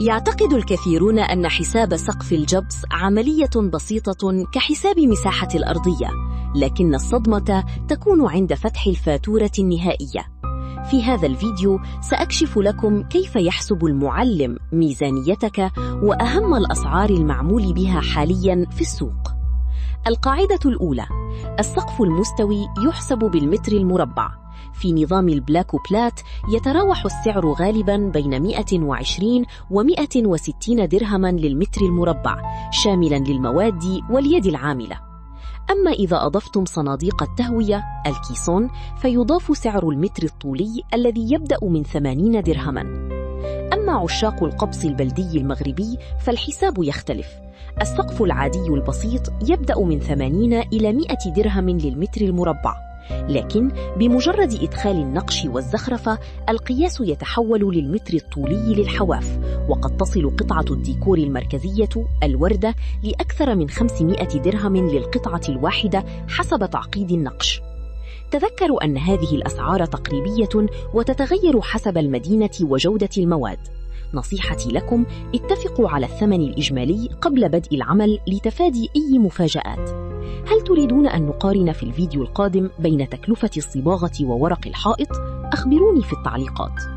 يعتقد الكثيرون أن حساب سقف الجبس عملية بسيطة كحساب مساحة الأرضية، لكن الصدمة تكون عند فتح الفاتورة النهائية. في هذا الفيديو سأكشف لكم كيف يحسب المعلم ميزانيتك وأهم الأسعار المعمول بها حالياً في السوق. القاعدة الأولى: السقف المستوي يحسب بالمتر المربع. في نظام البلاك بلات يتراوح السعر غالباً بين 120 و 160 درهماً للمتر المربع، شاملاً للمواد واليد العاملة. أما إذا أضفتم صناديق التهوية الكيسون فيضاف سعر المتر الطولي الذي يبدأ من 80 درهماً. أما عشاق القبص البلدي المغربي فالحساب يختلف. السقف العادي البسيط يبدأ من 80 إلى 100 درهم للمتر المربع، لكن بمجرد إدخال النقش والزخرفة القياس يتحول للمتر الطولي للحواف، وقد تصل قطعة الديكور المركزية الوردة لأكثر من 500 درهم للقطعة الواحدة حسب تعقيد النقش. تذكروا أن هذه الأسعار تقريبية وتتغير حسب المدينة وجودة المواد. نصيحتي لكم: اتفقوا على الثمن الإجمالي قبل بدء العمل لتفادي أي مفاجآت. هل تريدون أن نقارن في الفيديو القادم بين تكلفة الصباغة وورق الحائط؟ أخبروني في التعليقات.